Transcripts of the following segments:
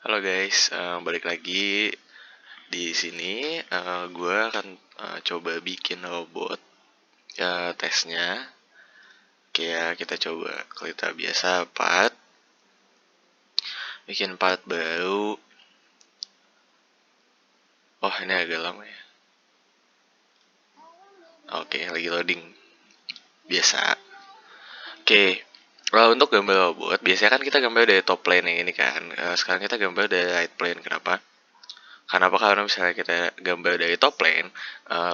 Halo guys, balik lagi di sini. Gue akan coba bikin robot tesnya. Kayak kita coba kita biasa part, bikin part baru. Oh, ini agak lama ya. Oke, lagi loading. Biasa. Oke. Untuk gambar robot, biasanya kan kita gambar dari top plane yang ini kan. Sekarang kita gambar dari right plane. Kenapa? Karena misalnya kita gambar dari top plane,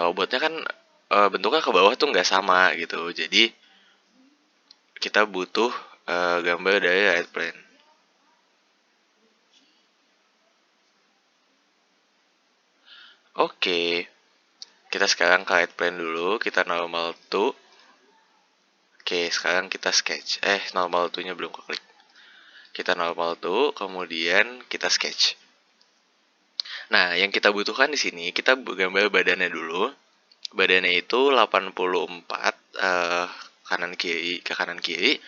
robotnya kan bentuknya ke bawah tuh nggak sama gitu. Jadi kita butuh gambar dari right plane. Oke, kita sekarang ke right plane dulu, kita normal to. Oke, sekarang kita sketch. Normal to-nya belum klik. Kita normal to, kemudian kita sketch. Nah, yang kita butuhkan di sini, kita gambar badannya dulu. Badannya itu 84 kanan kiri ke kanan kiri,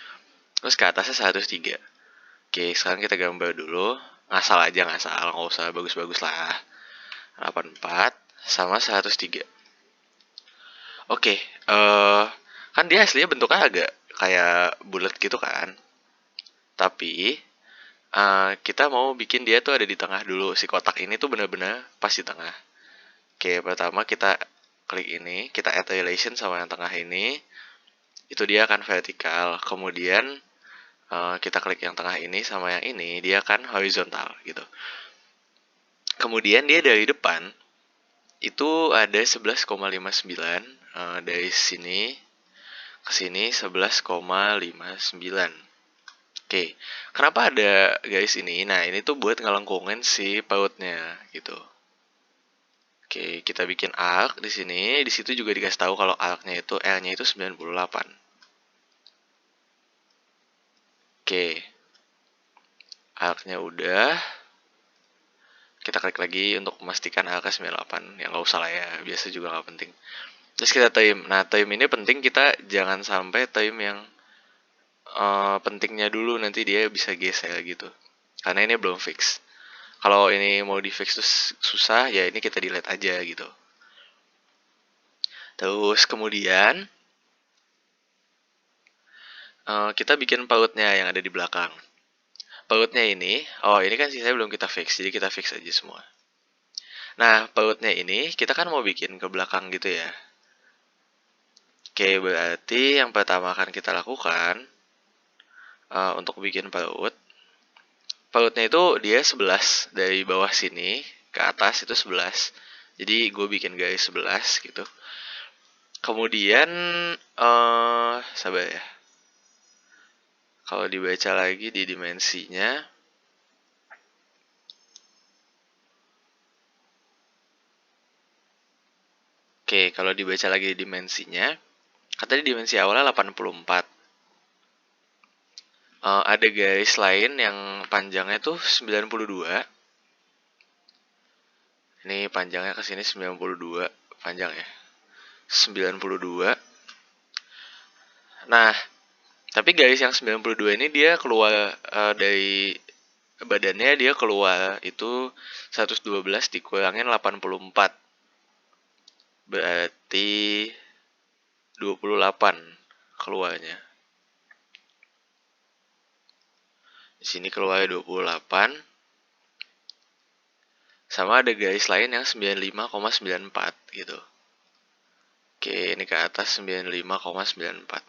terus ke atasnya 103. Oke, sekarang kita gambar dulu. Ngasal aja, ngasal, nggak usah bagus-bagus lah. 84 sama 103. Oke, kan dia aslinya bentuknya agak kayak bulat gitu kan. Tapi kita mau bikin dia tuh ada di tengah dulu. Si kotak ini tuh benar-benar pas di tengah. Oke, pertama kita klik ini, kita add relation sama yang tengah ini. Itu dia akan vertikal. Kemudian kita klik yang tengah ini sama yang ini, dia akan horizontal gitu. Kemudian dia dari depan itu ada 11,59, dari sini ke sini 11,59. Oke, kenapa ada garis ini? Nah, ini tuh buat ngelengkungin si pautnya gitu. Oke, kita bikin arc di sini. Di situ juga dikasih tahu kalau arcnya itu R-nya itu 98. Oke, arcnya udah. Kita klik lagi untuk memastikan arcnya 98. Yang nggak usah lah ya, biasa juga nggak penting. Terus kita time. Nah, time ini penting, kita jangan sampai time yang pentingnya dulu, nanti dia bisa geser gitu. Karena ini belum fix. Kalau ini mau di fix terus susah, ya ini kita delete aja gitu. Terus kemudian kita bikin pautnya yang ada di belakang. Pautnya ini kan sisanya belum kita fix, jadi kita fix aja semua. Nah, pautnya ini kita kan mau bikin ke belakang gitu ya. Oke, berarti yang pertama akan kita lakukan untuk bikin paut. Pautnya itu dia 11, dari bawah sini ke atas itu 11. Jadi gue bikin garis 11 gitu. Kemudian sabar ya. Kalau dibaca lagi di dimensinya, oke, kalau dibaca lagi di dimensinya, katanya dimensi awalnya 84. Ada garis lain yang panjangnya tuh 92. Ini panjangnya ke sini 92, panjang ya. 92. Nah, tapi garis yang 92 ini dia keluar dari badannya, dia keluar itu 112 dikurangin 84. Berarti 28 keluarnya. Di sini keluar 28. Sama ada garis lain yang 95,94 gitu. Oke, ini ke atas 95,94.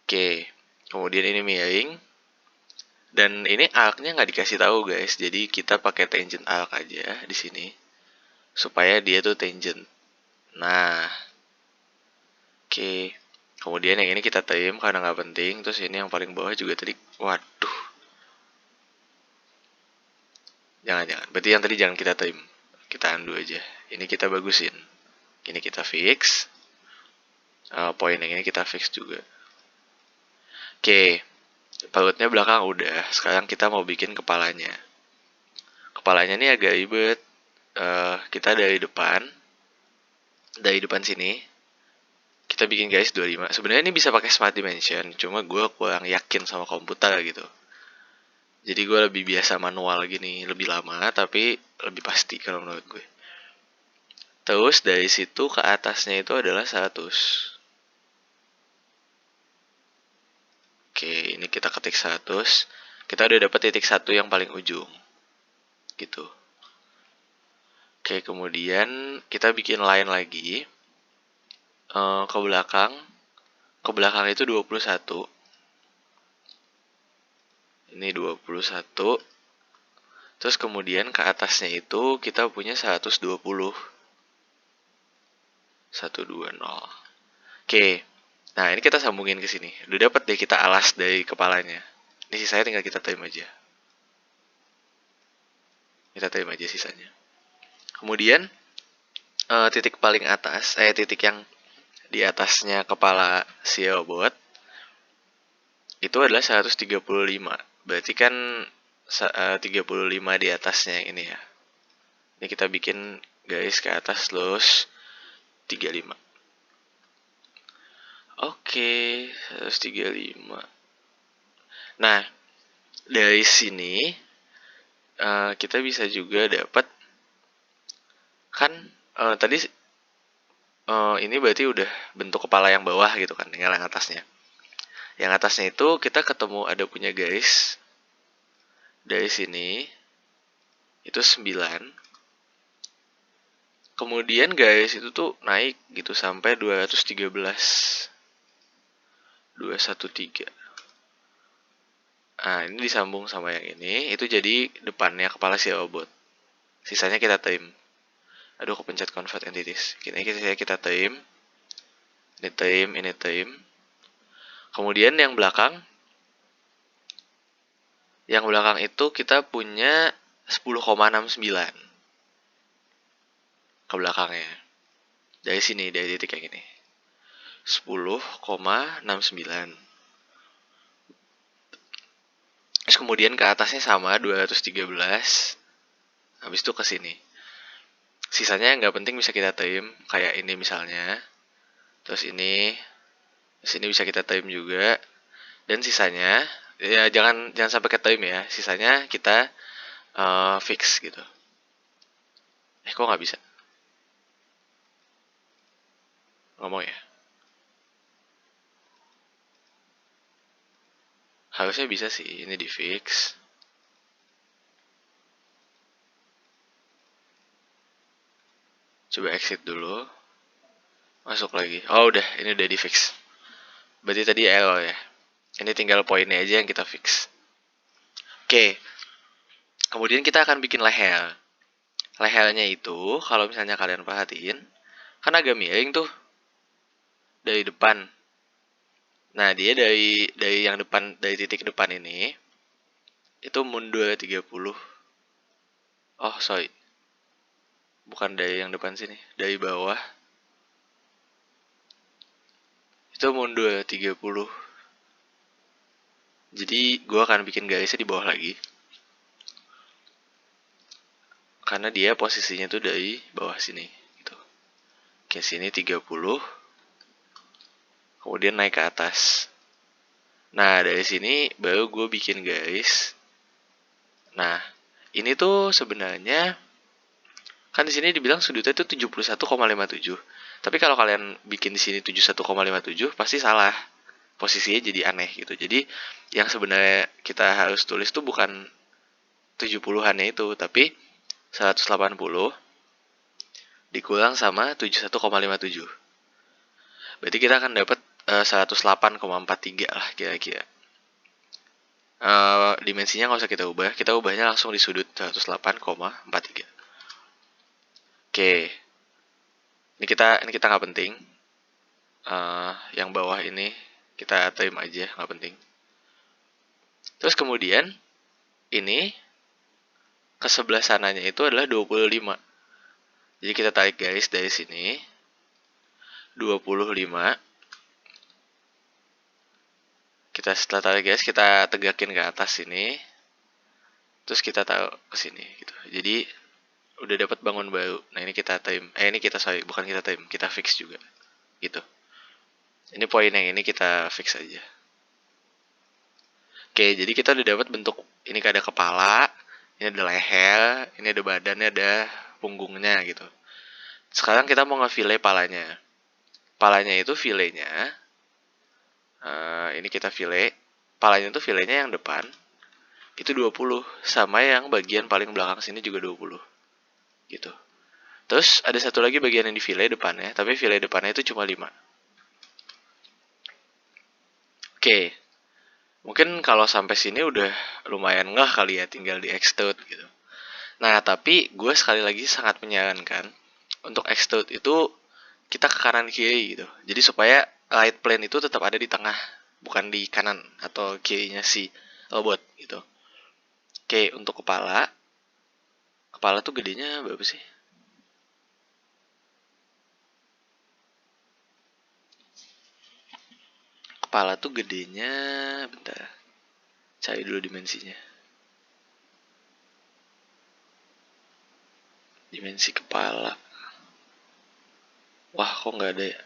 Oke, kemudian ini miring. Dan ini arc-nya nggak dikasih tahu guys, jadi kita pakai tangent arc aja di sini supaya dia tuh tangent. Nah, oke. Kemudian yang ini kita trim karena nggak penting. Terus ini yang paling bawah juga tadi, waduh, jangan. Berarti yang tadi jangan kita trim, kita undo aja. Ini kita bagusin. Ini kita fix. Poin yang ini kita fix juga. Oke, pautnya belakang udah. Sekarang kita mau bikin kepalanya. Kepalanya ini agak ribet. Kita dari depan sini, kita bikin garis 25. Sebenarnya ini bisa pakai smart dimension, cuma gue kurang yakin sama komputer gitu. Jadi gue lebih biasa manual gini, lebih lama tapi lebih pasti kalau menurut gue. Terus dari situ ke atasnya itu adalah 100. Oke, ini kita ketik 100. Kita udah dapat titik 1 yang paling ujung. Gitu. Oke, kemudian kita bikin line lagi. Ke belakang. Ke belakang itu 21. Ini 21. Terus kemudian ke atasnya itu kita punya 120. 120. Oke. Nah, ini kita sambungin ke sini. Udah dapat deh kita alas dari kepalanya. Ini sisanya tinggal kita time aja. Kita time aja sisanya. Kemudian titik paling atas, titik yang di atasnya kepala si robot itu adalah 135. Berarti kan 35 di atasnya yang ini ya. Ini kita bikin garis ke atas terus 35. Oke, 135. Nah, dari sini kita bisa juga dapat kan tadi ini berarti udah bentuk kepala yang bawah gitu kan, tinggal yang atasnya. Yang atasnya itu kita ketemu ada punya garis dari sini itu 9. Kemudian garis itu tuh naik gitu sampai 213. 213. Nah, ini disambung sama yang ini, itu jadi depannya kepala si robot. Sisanya kita time. Aduh, kepencet convert entities. Ini kita time. Ini time, ini time. Kemudian yang belakang itu kita punya 10,69 ke belakangnya. Dari sini, dari titik yang ini. 10,69. Terus kemudian ke atasnya sama 213. Habis itu ke sini. Sisanya nggak penting bisa kita time, kayak ini misalnya. Terus ini bisa kita time juga. Dan sisanya ya jangan sampai ke time ya. Sisanya kita fix gitu. Kok nggak bisa? Ngomong ya. Harusnya bisa sih, ini di fix. Coba exit dulu. Masuk lagi. Oh udah, ini udah di fix. Berarti tadi error ya. Ini tinggal poinnya aja yang kita fix. Oke. Kemudian kita akan bikin leher. Lehernya itu, kalau misalnya kalian perhatiin, kan agak miring tuh dari depan. Nah, dia dari yang depan, dari titik depan ini, itu mundur 30. Oh, sorry. Bukan dari yang depan sini, dari bawah. Itu mundur 30. Jadi, gue akan bikin garisnya di bawah lagi. Karena dia posisinya tuh dari bawah sini. Gitu. Ke sini 30. Kemudian naik ke atas. Nah, dari sini baru gue bikin garis. Nah, ini tuh sebenarnya kan di sini dibilang sudutnya itu 71,57. Tapi kalau kalian bikin di sini 71,57 pasti salah. Posisinya jadi aneh gitu. Jadi yang sebenarnya kita harus tulis tuh bukan 70-annya itu, tapi 180 dikurang sama 71,57. Berarti kita akan dapat 108,43 lah kira-kira. Dimensinya nggak usah kita ubah, kita ubahnya langsung di sudut 108,43. Oke, ini kita nggak penting. Yang bawah ini kita time aja, nggak penting. Terus kemudian ini ke sebelah sananya itu adalah 25. Jadi kita tarik garis dari sini 25. Kita setelah tarik garis kita tegakin ke atas sini. Terus kita taruh ke sini gitu. Jadi udah dapat bangun baru. Nah, ini kita time. Ini kita bukan kita time, kita fix juga. Gitu. Ini poin yang ini kita fix aja. Oke, jadi kita udah dapat bentuk ini ada kepala, ini ada leher, ini ada badannya, ada punggungnya gitu. Sekarang kita mau ngefile palanya. Palanya itu filenya, ini kita file. Palanya itu filenya yang depan, itu 20. Sama yang bagian paling belakang sini juga 20. Gitu. Terus ada satu lagi bagian yang di file depannya, tapi file depannya itu cuma 5. Oke. Mungkin kalau sampai sini udah lumayan ngeh kali ya, tinggal di extrude gitu. Nah, tapi gue sekali lagi sangat menyarankan untuk extrude itu kita ke kanan kiri gitu. Jadi supaya right plane itu tetap ada di tengah, bukan di kanan atau kirinya si robot gitu. Oke, untuk kepala. Kepala tuh gedenya berapa sih? Kepala tuh gedenya, bentar. Cari dulu dimensinya. Dimensi kepala. Wah, kok nggak ada ya?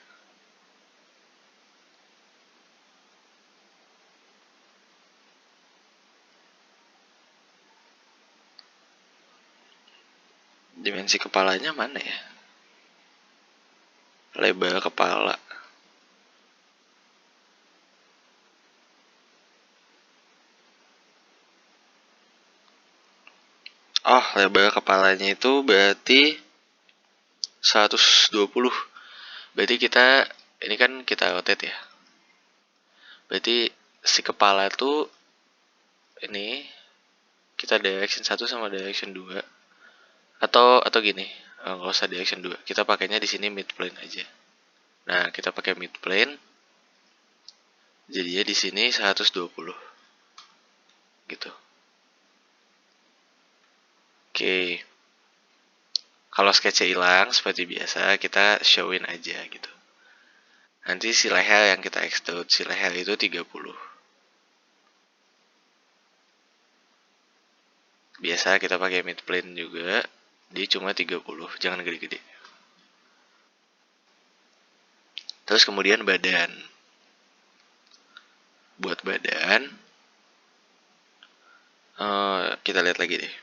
Dimensi kepalanya mana ya? Lebar kepala. Oh, lebar kepalanya itu berarti 120. Berarti kita, ini kan kita rotate ya. Berarti si kepala tuh ini kita direction 1 sama direction 2. Atau gini, nggak usah direction 2. Kita pakainya di sini mid plane aja. Nah, kita pakai mid plane. Jadinya di sini 120. Gitu. Oke. Kalau sketch hilang seperti biasa, kita showin aja gitu. Nanti si leher yang kita extrude, si leher itu 30. Biasa kita pakai mid plane juga, dia cuma 30, jangan gede-gede. Terus kemudian badan. Buat badan, kita lihat lagi deh.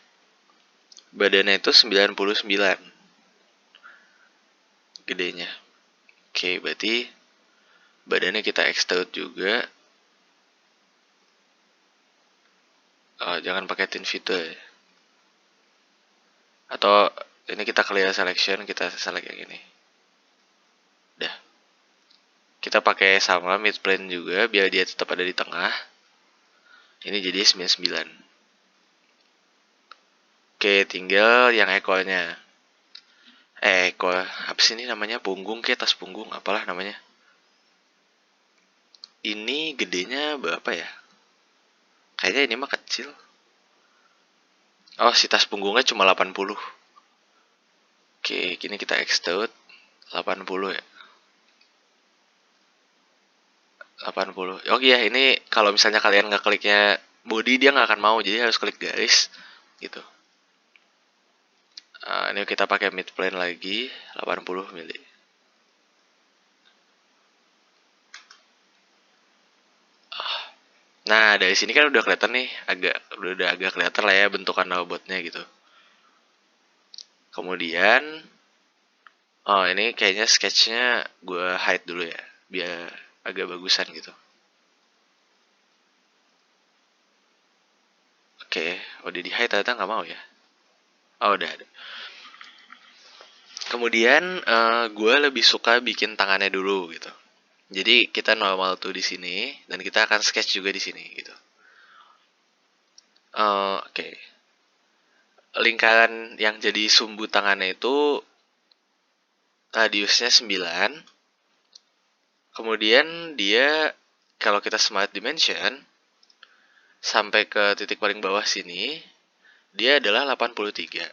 Badannya itu 99 gedenya. Oke, berarti badannya kita extrude juga. Jangan pakai thin feeder ya. Atau ini kita clear selection, kita select yang ini. Dah. Kita pakai sama mid plane juga biar dia tetap ada di tengah. Ini jadi 99. Oke, tinggal yang ekornya. Ekor apa sih ini namanya? Punggung ke tas punggung, apalah namanya. Ini gedenya berapa ya? Kayaknya ini mah kecil. Oh, si tas punggungnya cuma 80. Oke, kini kita extrude 80 ya. 80. Oh iya, ini kalau misalnya kalian nggak kliknya body, dia nggak akan mau, jadi harus klik garis gitu. Ini kita pakai mid plane lagi 80 mili. Nah, dari sini kan udah kelihatan nih, udah agak kelihatan lah ya bentukan robotnya gitu. Kemudian, ini kayaknya sketchnya gue hide dulu ya, biar agak bagusan gitu. Oke, udah di hide ternyata nggak mau ya. Oh, udah ada. Kemudian, gue lebih suka bikin tangannya dulu gitu. Jadi kita normal tuh di sini dan kita akan sketch juga di sini gitu. Oke. Lingkaran yang jadi sumbu tangannya itu radiusnya 9. Kemudian dia kalau kita smart dimension sampai ke titik paling bawah sini, dia adalah 83.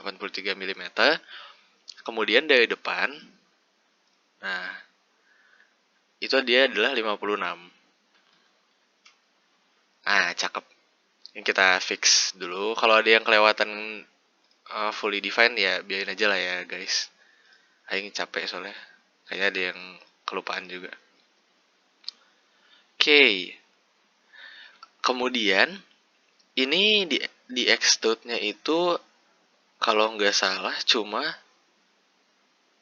83 mm. Kemudian dari depan, nah, itu dia adalah 56. Cakep. Yang kita fix dulu. Kalau ada yang kelewatan fully defined ya biarin aja lah ya guys. Aing capek soalnya. Kayaknya ada yang kelupaan juga. Oke. Kemudian ini di extrude-nya itu kalau nggak salah cuma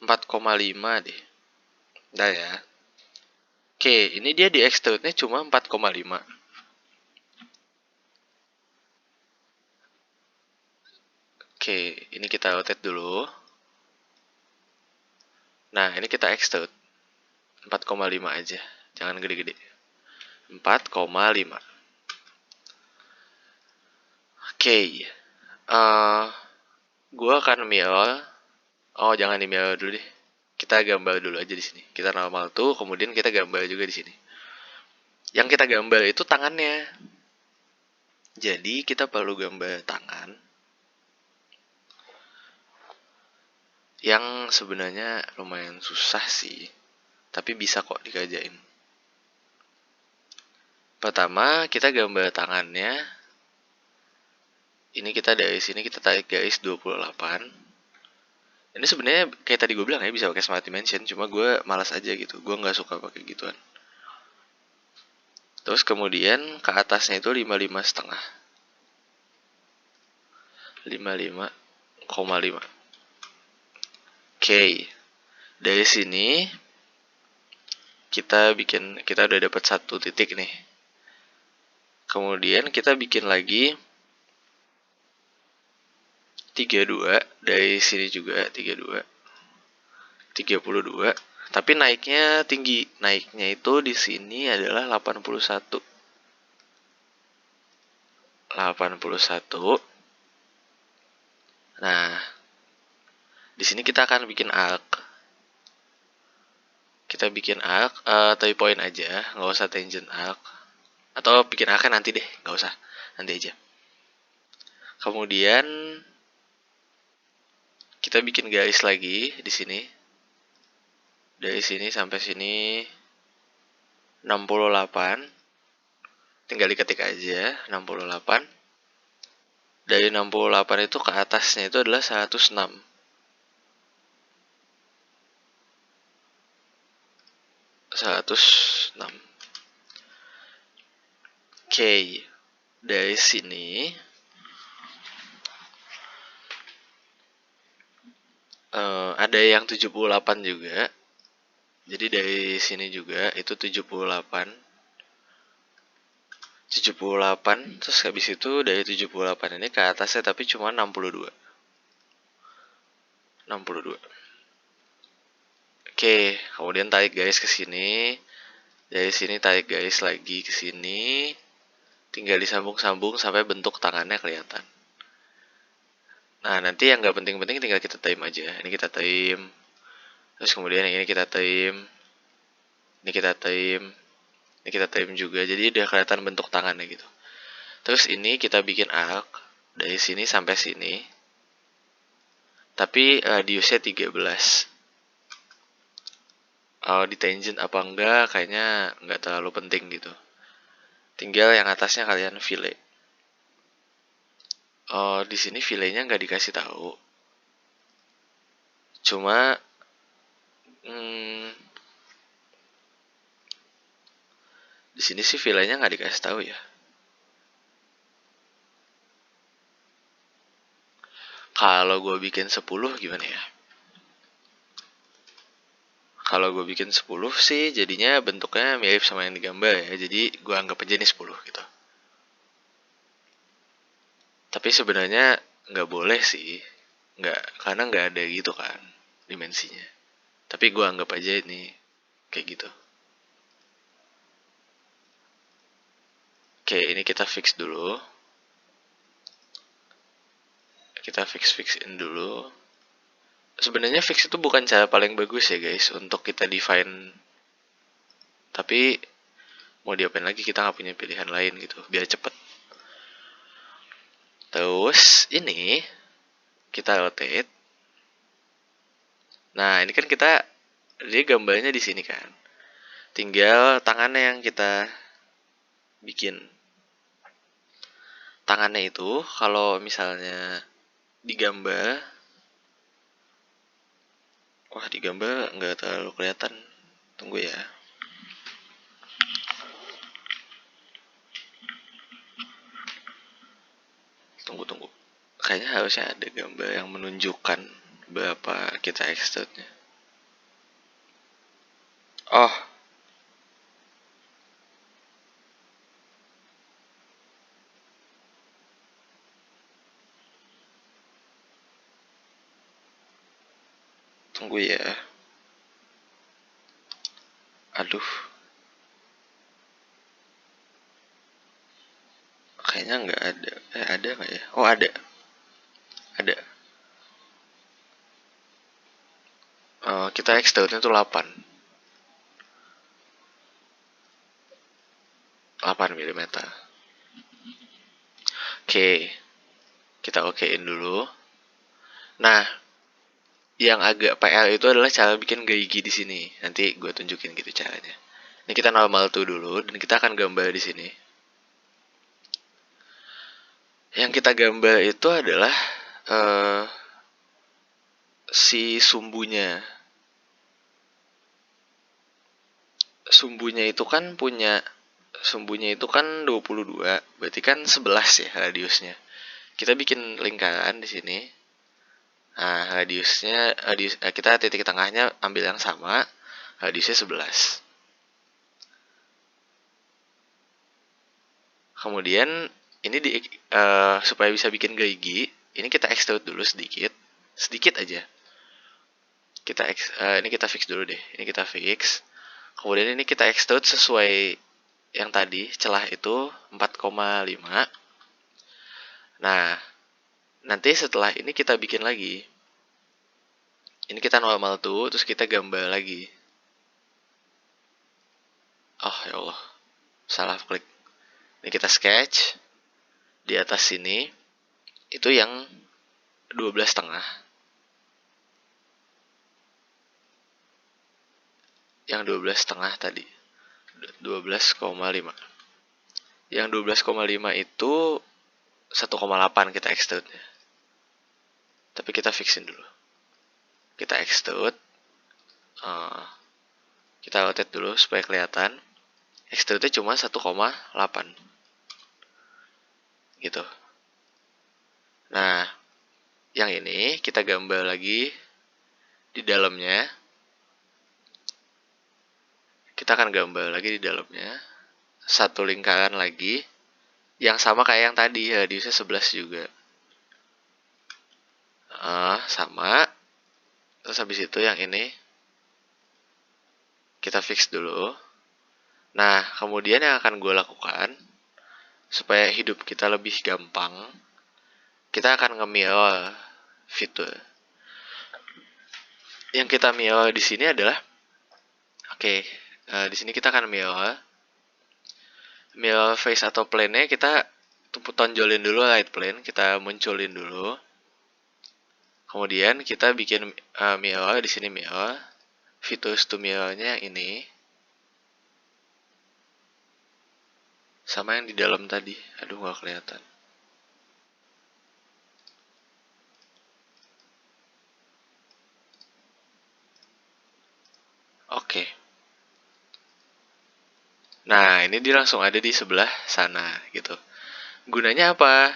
4,5 deh. Nah ya. Oke, ini dia di extrude-nya cuma 4,5. Oke, ini kita rotate dulu. Nah, ini kita extrude 4,5 aja. Jangan gede-gede. 4,5. Oke. Gua akan mirror. Oh, jangan di mirror dulu deh. Kita gambar dulu aja di sini. Kita normal tuh, kemudian kita gambar juga di sini. Yang kita gambar itu tangannya. Jadi kita perlu gambar tangan yang sebenarnya lumayan susah sih, tapi bisa kok dikerjain. Pertama, kita gambar tangannya. Ini kita dari sini kita tarik garis 28. Ini sebenarnya kayak tadi gue bilang ya bisa pakai smart dimension, cuma gue malas aja gitu. Gue nggak suka pakai gituan. Terus kemudian ke atasnya itu 55,5. 55,5. Oke. Dari sini kita udah dapat satu titik nih. Kemudian kita bikin lagi 32 dari sini juga 32, tapi naiknya tinggi. Naiknya itu di sini adalah 81. Nah, di sini kita akan bikin arc. Kita bikin arc 3 point aja, nggak usah tangent arc. Atau bikin arc nanti deh, nggak usah, nanti aja. Kemudian kita bikin garis lagi di sini. Dari sini sampai sini 68. Tinggal diketik aja 68. Dari 68 itu ke atasnya itu adalah 106. 106. Oke. Dari sini ada yang 78 juga. Jadi dari sini juga itu 78. 78, terus habis itu dari 78 ini ke atasnya tapi cuma 62. 62. Oke, kemudian tarik garis ke sini. Dari sini tarik garis lagi ke sini. Tinggal disambung-sambung sampai bentuk tangannya kelihatan. Nah, nanti yang nggak penting-penting tinggal kita trim aja. Ini kita trim. Terus kemudian yang ini kita trim. Ini kita trim. Ini kita trim juga. Jadi udah kelihatan bentuk tangannya gitu. Terus ini kita bikin arc dari sini sampai sini. Tapi radiusnya 13. Di tangent apa enggak kayaknya nggak terlalu penting gitu. Tinggal yang atasnya kalian fillet. Di sini filletnya nggak dikasih tahu. Cuma di sini sih filletnya nggak dikasih tahu ya. Kalau gue bikin 10 gimana ya? Kalau gue bikin 10 sih jadinya bentuknya mirip sama yang digambar ya. Jadi gue anggap aja ini 10 gitu. Tapi sebenarnya nggak boleh sih. Karena nggak ada gitu kan dimensinya. Tapi gue anggap aja ini kayak gitu. Oke, ini kita fix dulu. Kita fix-fixin dulu. Sebenarnya fix itu bukan cara paling bagus ya guys untuk kita define. Tapi mau diapain lagi, kita nggak punya pilihan lain gitu biar cepet. Terus ini kita rotate. Nah, ini kan dia gambarnya di sini kan. Tinggal tangannya yang kita bikin. Tangannya itu kalau misalnya digambar, wah digambar nggak terlalu kelihatan. Tunggu ya. Tunggu. Kayaknya harusnya ada gambar yang menunjukkan berapa kita extrude-nya. Oh, tunggu ya. Aduh, kayaknya nggak ada. Ada nggak ya? Oh, ada. Ada. Kita extrude-nya tuh 8. 8 mm. Oke, kita okein dulu. Nah, yang agak PR itu adalah cara bikin gaigi di sini. Nanti gue tunjukin gitu caranya. Ini kita normal tuh dulu dan kita akan gambar di sini. Yang kita gambar itu adalah si sumbunya. Sumbunya itu kan 22, berarti kan 11 ya radiusnya. Kita bikin lingkaran di sini. Nah, radiusnya kita titik tengahnya ambil yang sama, radiusnya 11. Kemudian ini supaya bisa bikin gaigi, ini kita extrude dulu sedikit aja. Ini kita fix dulu deh. Ini kita fix. Kemudian ini kita extrude sesuai yang tadi, celah itu 4,5. Nah, nanti setelah ini kita bikin lagi. Ini kita normal tuh, terus kita gambar lagi. Oh ya Allah, salah klik. Ini kita sketch. Di atas sini, itu yang 12,5. Yang 12,5 tadi. 12,5. Yang 12,5 itu 1,8 kita extrude-nya. Tapi kita fixin dulu. Kita extrude. Kita rotate dulu supaya kelihatan. Extrude-nya cuma 1,8. Gitu. Nah, yang ini kita gambar lagi di dalamnya. Kita akan gambar lagi di dalamnya. Satu lingkaran lagi. Yang sama kayak yang tadi, radiusnya 11 juga. Sama. Terus habis itu yang ini kita fix dulu. Nah, kemudian yang akan gue lakukan supaya hidup kita lebih gampang, kita akan nge-mirror fitur. Yang kita mirror di sini adalah di sini kita akan mirror face atau plane-nya kita tonjolin dulu right plane, kita munculin dulu. Kemudian kita bikin mirror di sini mirror. Features to mirror-nya ini sama yang di dalam tadi. Aduh, nggak kelihatan. Oke. Nah, ini dia langsung ada di sebelah sana gitu. Gunanya apa?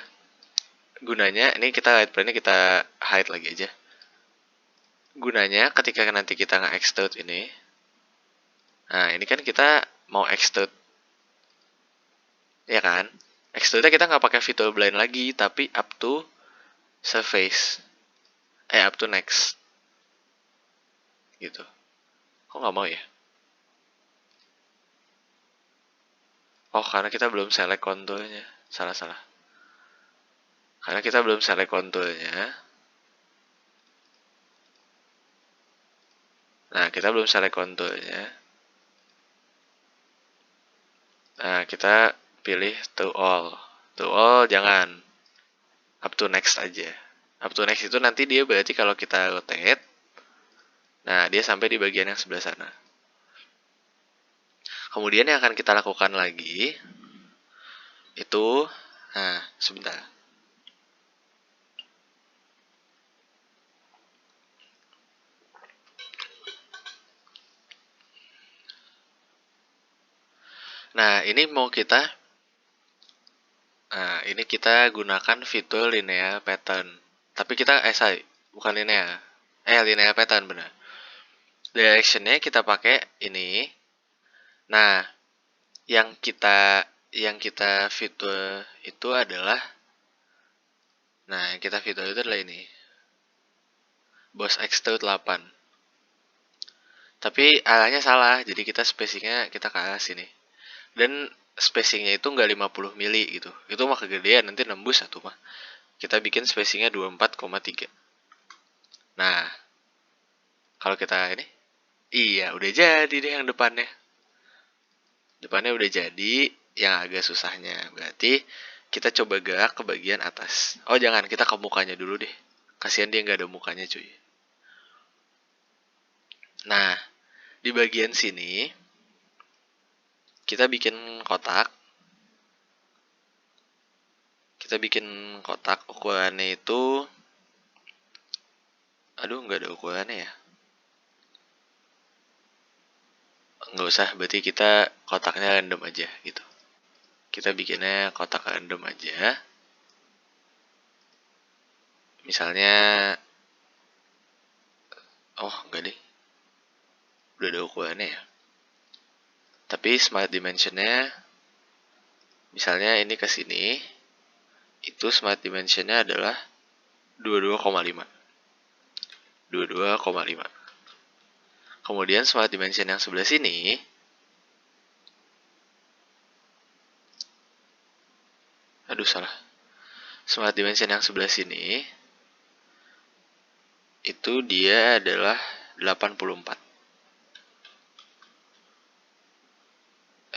Gunanya, ini kita right plane-nya kita hide lagi aja. Gunanya ketika nanti kita nge-extrude ini. Nah, ini kan kita mau extrude. Ya kan? Extrude-nya kita nggak pakai fitur blind lagi, tapi up to surface. Up to next. Gitu. Kok nggak mau ya? Oh, karena kita belum select konturnya. Salah. Karena kita belum select konturnya. Nah, kita belum select konturnya. Nah, kita pilih to all. To all jangan. Up to next aja. Up to next itu nanti dia berarti kalau kita rotate, nah dia sampai di bagian yang sebelah sana. Kemudian yang akan kita lakukan lagi itu, nah sebentar. Nah, ini mau kita Nah, ini kita gunakan fitur linear pattern. Tapi kita, bukan linear. Linear pattern benar. Directionnya kita pakai ini. Nah, yang kita fitur itu adalah, yang kita fitur itu adalah ini. Boss extrude 8. Tapi arahnya salah, jadi kita spacingnya kita ke arah sini. Dan spacingnya itu nggak 50 mili gitu. Itu mah kegedean, nanti nembus satu mah. Kita bikin spacingnya 24,3. Nah, kalau kita ini, iya udah jadi deh yang depannya. Depannya udah jadi, yang agak susahnya. Berarti kita coba gerak ke bagian atas. Oh jangan, kita ke mukanya dulu deh. Kasihan dia nggak ada mukanya cuy. Nah, di bagian sini, kita bikin kotak. Kita bikin kotak, ukurannya itu, aduh nggak ada ukurannya ya. Nggak usah, berarti kita kotaknya random aja gitu. Kita bikinnya kotak random aja. Misalnya, oh enggak deh, udah ada ukurannya ya. Tapi smart dimensionnya, misalnya ini ke sini, itu smart dimensionnya adalah 22,5. 22,5. Kemudian smart dimension yang sebelah sini, aduh salah. Smart dimension yang sebelah sini, itu dia adalah 84.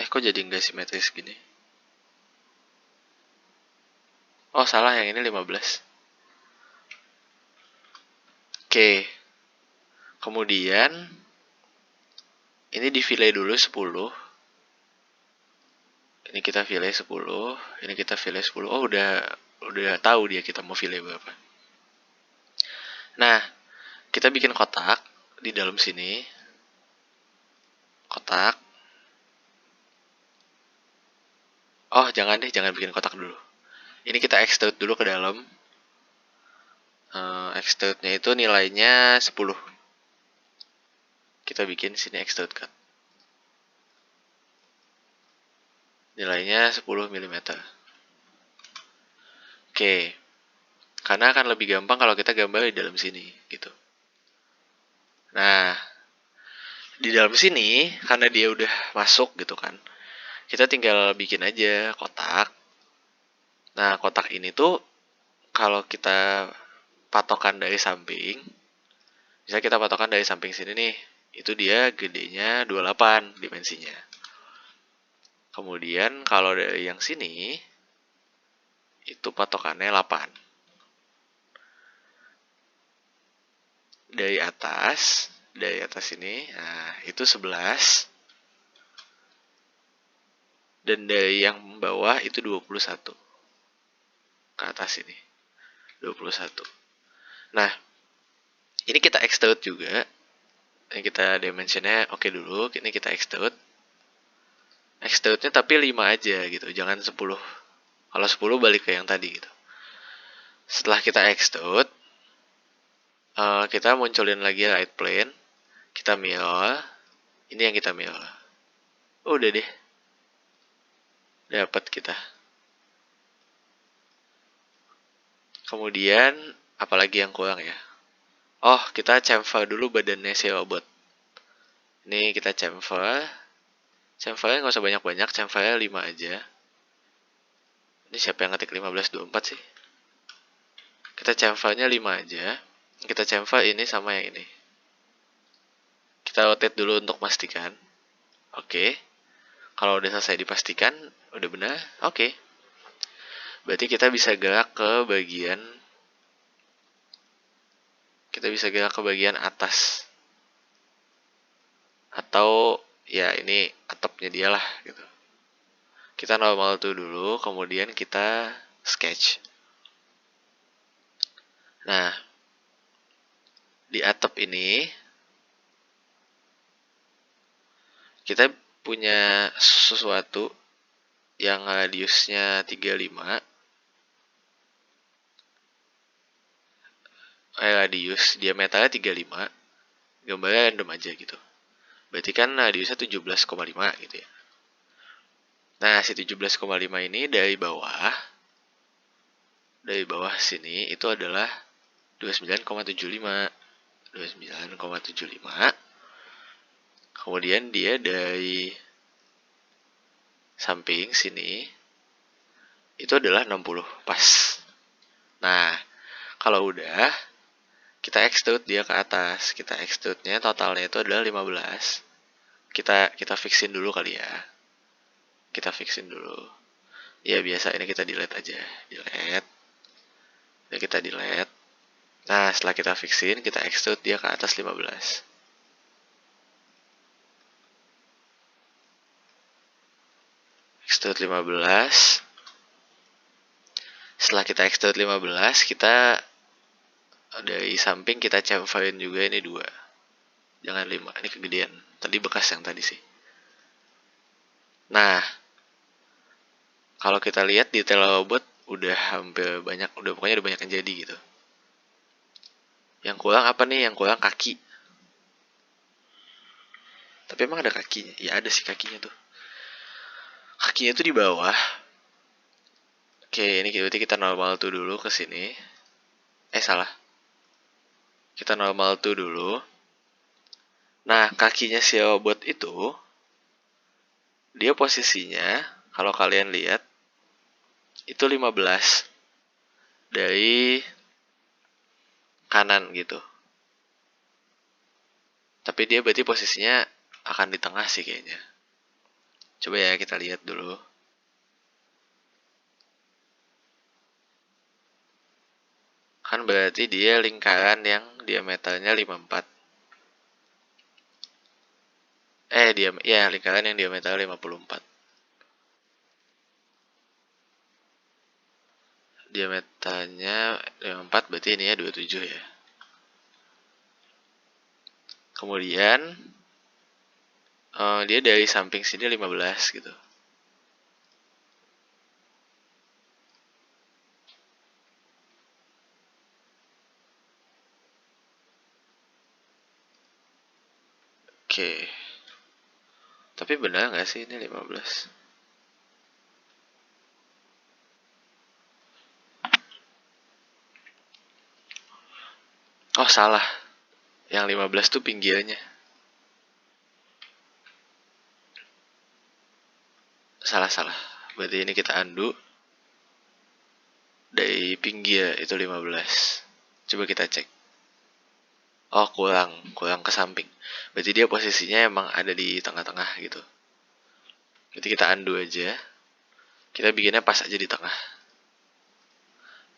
Kok jadi nggak simetris gini? Oh salah, yang ini 15. Oke. Kemudian ini di fillet dulu 10. Ini kita fillet 10. Ini kita fillet 10. Oh udah tahu dia kita mau fillet berapa. Nah, kita bikin kotak di dalam sini. Kotak. Oh jangan deh, jangan bikin kotak dulu. Ini kita extrude dulu ke dalam. Extrude-nya itu nilainya 10. Kita bikin sini extrude cut. Nilainya 10 mm. Oke. Karena akan lebih gampang kalau kita gambar di dalam sini gitu. Nah, di dalam sini karena dia udah masuk gitu kan. Kita tinggal bikin aja kotak. Nah, kotak ini tuh kalau kita patokan dari samping, misalnya kita patokan dari samping sini nih, itu dia gedenya 28 dimensinya. Kemudian kalau dari yang sini, itu patokannya 8. Dari atas ini, nah itu 11. Dan dari yang bawah itu 21. Ke atas ini, 21. Nah, ini kita extrude juga. Ini kita dimensionnya oke dulu, ini kita extrude. Extrude-nya tapi 5 aja gitu, jangan 10. Kalau 10 balik ke yang tadi gitu. Setelah kita extrude, kita munculin lagi right plane. Kita mirror. Ini yang kita mirror. Udah deh. Dapat kita. Kemudian, apalagi yang kurang ya? Oh, kita chamfer dulu badannya si robot. Ini kita chamfer. Chamfernya nggak usah banyak-banyak, chamfernya 5 aja. Ini siapa yang ngetik 1524 sih? Kita chamfernya 5 aja. Kita chamfer ini sama yang ini. Kita rotate dulu untuk pastikan. Oke. Kalau udah selesai dipastikan, udah benar, oke. Berarti kita bisa gerak ke bagian atas. Atau ya ini atapnya dia lah gitu. Kita normal tuh dulu, kemudian kita sketch. Nah, di atap ini kita punya sesuatu. yang radiusnya 35, radius diameternya 35, gambarnya random aja gitu. Berarti kan radiusnya 17,5 gitu ya. Nah, si 17,5 ini dari bawah sini itu adalah 29,75. 29,75. Kemudian dia dari samping sini itu adalah 60 pas. Nah, kalau udah kita extrude dia ke atas. Kita extrude-nya totalnya itu adalah 15. Kita fixin dulu kali ya. Kita fixin dulu. Ya biasa ini kita delete aja. Delete. Ya kita delete. Nah, setelah kita fixin, kita extrude dia ke atas 15. Extrude 15. Setelah kita extrude 15, kita dari samping kita chamferin juga ini 2. Jangan 5, ini kegedean. Tadi bekas yang tadi sih. Nah, kalau kita lihat detail robot udah hampir banyak, pokoknya udah banyak yang jadi gitu. Yang kurang apa nih? Yang kurang kaki. Tapi emang ada kakinya? Ya ada sih kakinya tuh. Kakinya tuh di bawah. Oke, ini berarti kita normal tuh dulu ke sini. Salah. Kita normal tuh dulu. Nah, kakinya si robot itu dia posisinya kalau kalian lihat itu 15 dari kanan gitu. Tapi dia berarti posisinya akan di tengah sih kayaknya. Coba ya kita lihat dulu. Kan berarti dia lingkaran yang diameternya 54. Lingkaran yang diameternya 54. Diameternya 54 berarti ini ya 27 ya. Kemudian dia dari samping sini 15 gitu. Oke. Tapi benar nggak sih ini 15? Oh salah. Yang 15 tuh pinggirnya. Salah. Berarti ini kita undo. Dari pinggir itu 15. Coba kita cek. Oh kurang ke samping. Berarti dia posisinya emang ada di tengah-tengah gitu. Berarti kita undo aja. Kita bikinnya pas aja di tengah.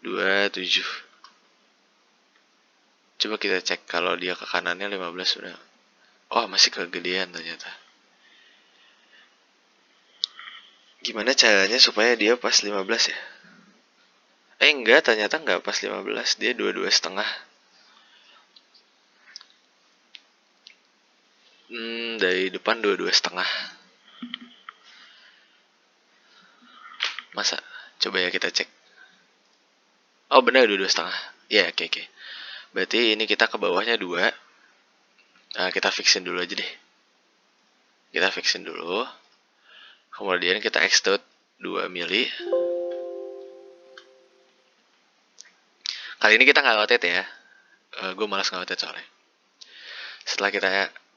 27. Coba kita cek kalau dia ke kanannya 15 sudah. Oh masih kegedean ternyata. Gimana caranya supaya dia pas 15 ya? Enggak, ternyata enggak pas 15. Dia 22,5. Dari depan 22,5. Masa? Coba ya kita cek. Oh benar 22,5. Ya oke. Berarti ini kita ke bawahnya 2. Nah, kita fixin dulu aja deh. Kita fixin dulu. Kemudian kita extrude 2 mili. Kali ini kita nggak rotate ya. Gue malas nge-rotate soalnya. Setelah kita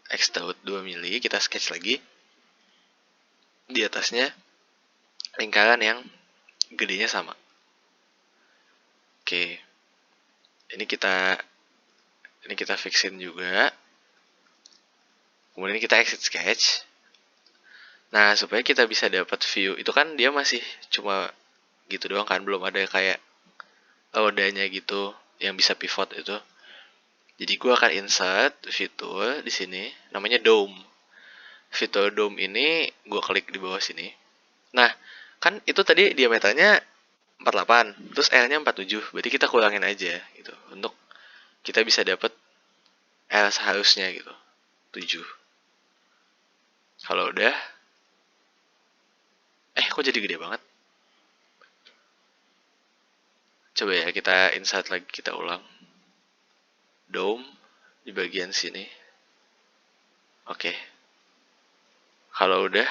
extrude 2 mili, kita sketch lagi. Di atasnya lingkaran yang gedenya sama. Oke. Ini kita fixin juga. Kemudian kita exit sketch. Nah, supaya kita bisa dapat view, itu kan dia masih cuma gitu doang kan, belum ada kayak rodanya gitu yang bisa pivot itu. Jadi gue akan insert fitur di sini, namanya dome. Fitur dome ini gue klik di bawah sini. Nah, kan itu tadi diameternya 48, terus L-nya 47, berarti kita kurangin aja gitu untuk kita bisa dapat L seharusnya gitu, 7. Kalau udah Kok jadi gede banget? Coba ya kita insert lagi, kita ulang. Dome di bagian sini. Oke. Kalau udah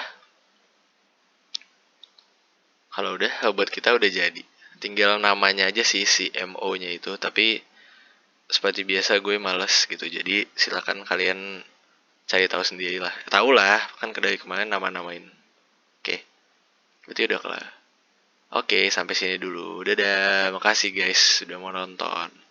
buat kita udah jadi. Tinggal namanya aja sih si MO-nya itu, tapi seperti biasa gue males gitu. Jadi silakan kalian cari tahu sendiri lah. Tahu lah, kan dari kemarin nama-namain. Oke, berarti udah kelar. Oke, sampai sini dulu. Dadah, makasih guys sudah mau nonton.